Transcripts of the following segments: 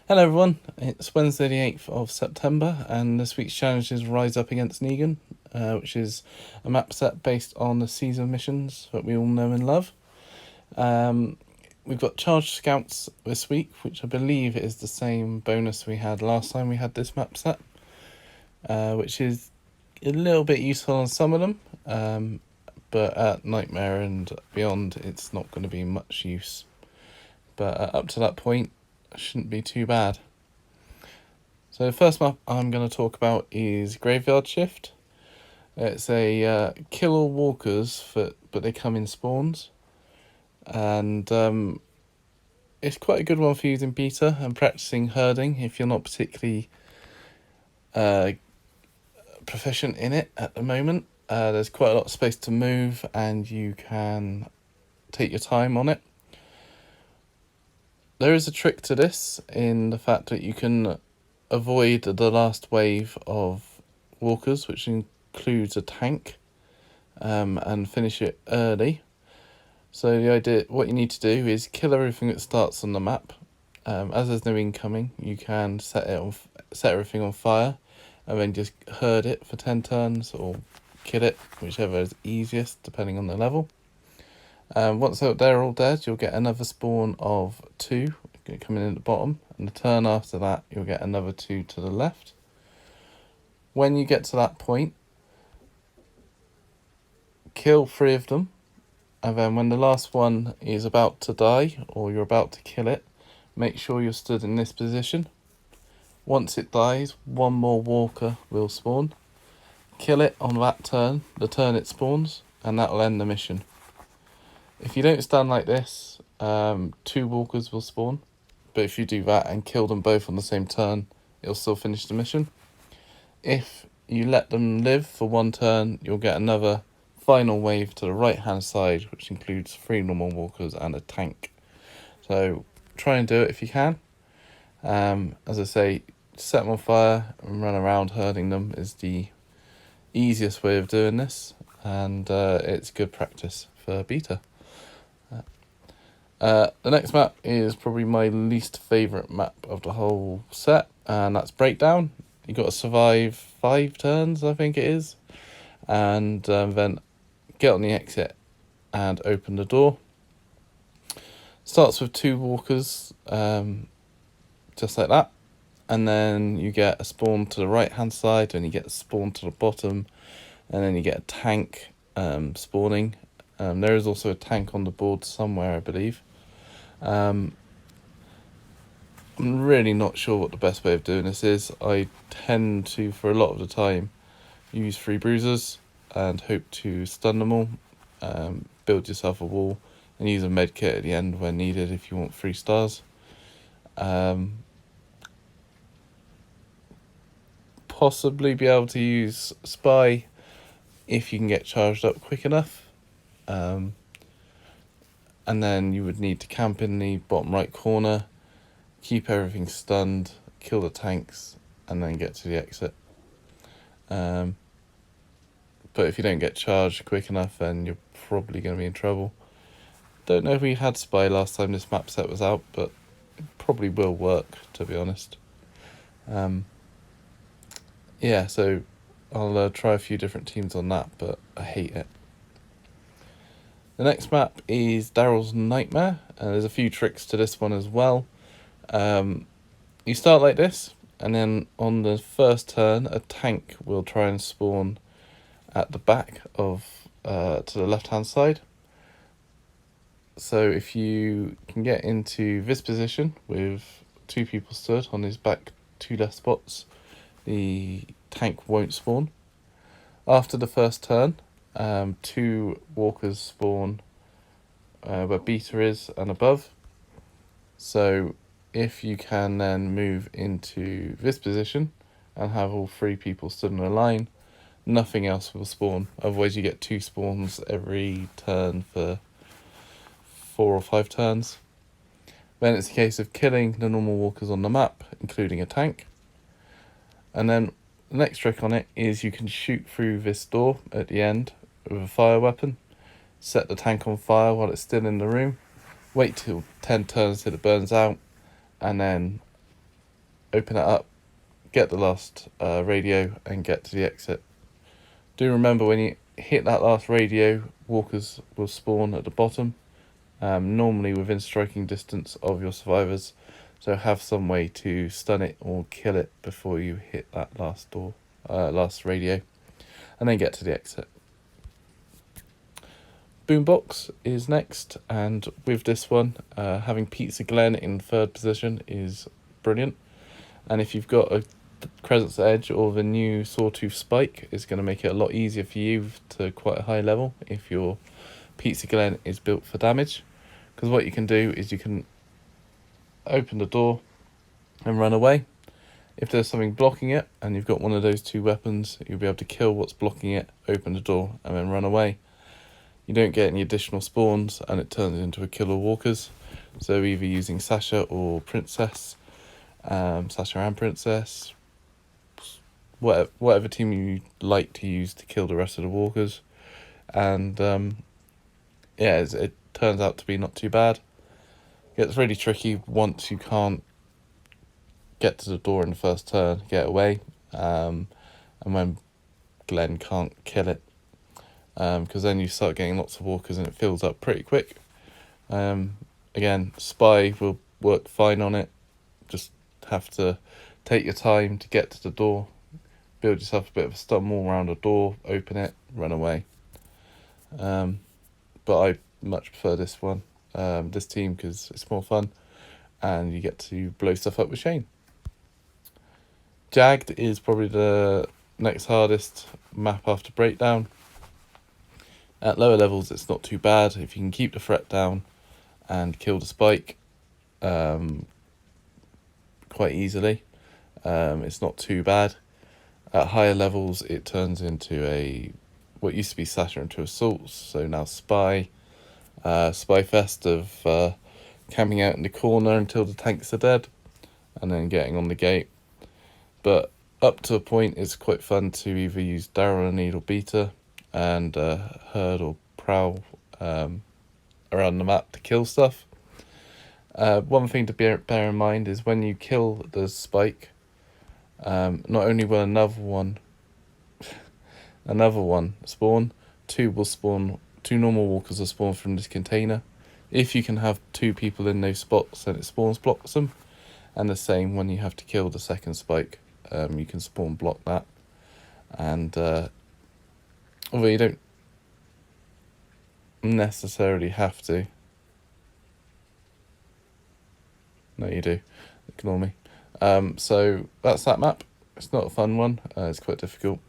Hello everyone, it's Wednesday the 8th of September and this week's challenge is Rise Up Against Negan, which is a map set based on the season missions that we all know and love. We've got Charged Scouts this week, which I believe is the same bonus we had last time we had this map set, which is a little bit useful on some of them, but at Nightmare and beyond it's not going to be much use. But up to that point, shouldn't be too bad. So the first map I'm going to talk about is Graveyard Shift. It's a kill all walkers, but they come in spawns. And it's quite a good one for using beta and practicing herding if you're not particularly proficient in it at the moment. There's quite a lot of space to move and you can take your time on it. There is a trick to this in the fact that you can avoid the last wave of walkers, which includes a tank, and finish it early. So the idea, what you need to do is kill everything that starts on the map. As there's no incoming, you can set everything on fire, and then just herd it for 10 turns or kill it, whichever is easiest depending on the level. Once they're all dead, you'll get another spawn of 2 coming in at the bottom, and the turn after that you'll get another 2 to the left. When you get to that point, kill 3 of them, and then when the last one is about to die or you're about to kill it, make sure you're stood in this position. Once it dies, one more walker will spawn. Kill it on that turn, the turn it spawns, and that will end the mission. If you don't stand like this, 2 walkers will spawn, but if you do that and kill them both on the same turn, it'll still finish the mission. If you let them live for 1 turn, you'll get another final wave to the right hand side, which includes 3 normal walkers and a tank. So try and do it if you can. As I say, set them on fire and run around herding them is the easiest way of doing this, and it's good practice for beta. The next map is probably my least favourite map of the whole set, and that's Breakdown. You got to survive 5 turns, I think it is, and then get on the exit and open the door. Starts with 2 walkers, just like that, and then you get a spawn to the right hand side, and you get a spawn to the bottom, and then you get a tank spawning. There is also a tank on the board somewhere, I believe. I'm really not sure what the best way of doing this is. I tend to, for a lot of the time, use 3 bruisers and hope to stun them all, build yourself a wall, and use a med kit at the end when needed if you want 3 stars. Possibly be able to use Spy if you can get charged up quick enough. And then you would need to camp in the bottom right corner, keep everything stunned, kill the tanks, and then get to the exit. But if you don't get charged quick enough, then you're probably going to be in trouble. Don't know if we had Spy last time this map set was out, but it probably will work, to be honest. Yeah, so I'll try a few different teams on that, but I hate it. The next map is Daryl's Nightmare, and there's a few tricks to this one as well. You start like this, and then on the first turn, a tank will try and spawn at the back of to the left-hand side. So if you can get into this position with 2 people stood on his back 2 left spots, the tank won't spawn. After the first turn, 2 walkers spawn where beta is and above. So if you can then move into this position and have all 3 people stood in a line, nothing else will spawn. Otherwise you get 2 spawns every turn for 4 or 5 turns. Then it's a case of killing the normal walkers on the map, including a tank. And then the next trick on it is you can shoot through this door at the end with a fire weapon, set the tank on fire while it's still in the room, wait till 10 turns till it burns out, and then open it up, get the last radio, and get to the exit. Do remember when you hit that last radio, walkers will spawn at the bottom, normally within striking distance of your survivors, so have some way to stun it or kill it before you hit that last radio, and then get to the exit. Boombox is next, and with this one, having Pizza Glen in third position is brilliant. And if you've got a Crescent's Edge or the new Sawtooth Spike, it's going to make it a lot easier for you to quite a high level if your Pizza Glen is built for damage. Because what you can do is you can open the door and run away. If there's something blocking it and you've got one of those two weapons, you'll be able to kill what's blocking it, open the door, and then run away. You don't get any additional spawns, and it turns into a kill of walkers. So either using Sasha or Princess, Sasha and Princess, whatever team you like to use to kill the rest of the walkers. And it turns out to be not too bad. It gets really tricky once you can't get to the door in the first turn, get away, and when Glenn can't kill it. Because then you start getting lots of walkers and it fills up pretty quick. Again, Spy will work fine on it. Just have to take your time to get to the door, build yourself a bit of a stun wall around the door, open it, run away. But I much prefer this one, this team, because it's more fun and you get to blow stuff up with Shane. Jagged is probably the next hardest map after Breakdown. At lower levels, it's not too bad. If you can keep the threat down and kill the spike quite easily, it's not too bad. At higher levels, it turns into what used to be Sasha into Assaults, so now Spy. Spy Fest of camping out in the corner until the tanks are dead, and then getting on the gate. But up to a point, it's quite fun to either use Daryl and Needle Beater and herd or prowl around the map to kill stuff. One thing to bear in mind is when you kill the spike, not only will another one spawn, two normal walkers will spawn from this container. If you can have two people in those spots, then it spawns blocks them, and the same when you have to kill the second spike, you can spawn block that. And although you don't necessarily have to. No, you do. Ignore me. So that's that map. It's not a fun one. It's quite difficult.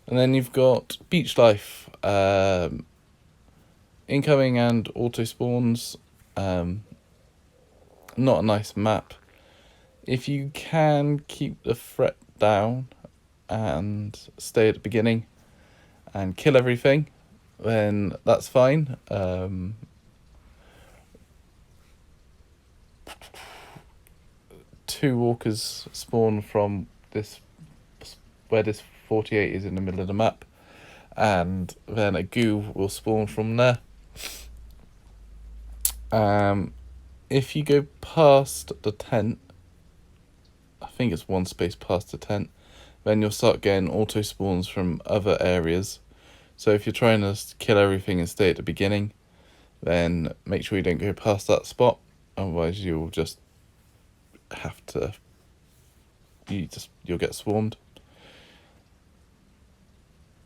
And then you've got Beach Life. Incoming and auto spawns. Not a nice map. If you can keep the threat down and stay at the beginning and kill everything, then that's fine. Two walkers spawn from where this 48 is in the middle of the map, and then a goo will spawn from there. If you go past the tent, I think it's one space past the tent, then you'll start getting auto spawns from other areas. So if you're trying to kill everything and stay at the beginning, then make sure you don't go past that spot. Otherwise, you'll just have to. You'll get swarmed.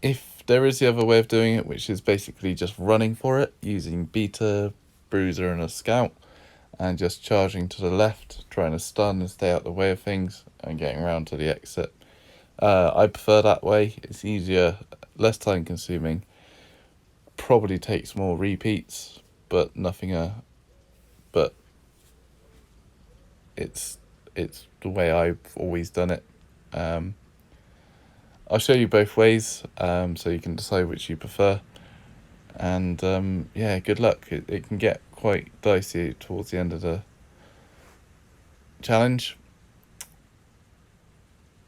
If there is the other way of doing it, which is basically just running for it using Beta, Bruiser, and a Scout, and just charging to the left, trying to stun and stay out the way of things, and getting around to the exit. I prefer that way. It's easier, less time consuming, probably takes more repeats, but but it's the way I've always done it. I'll show you both ways, so you can decide which you prefer. And good luck. It can get quite dicey towards the end of the challenge.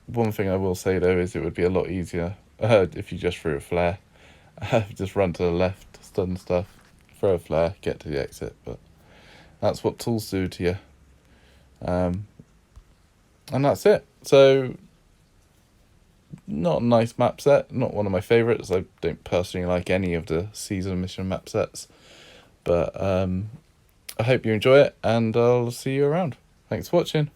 One thing I will say though is it would be a lot easier if you just threw a flare. Just run to the left, stun stuff, throw a flare, get to the exit. But that's what tools do to you. And that's it. So, not a nice map set, not one of my favourites. I don't personally like any of the season mission map sets. But I hope you enjoy it, and I'll see you around. Thanks for watching.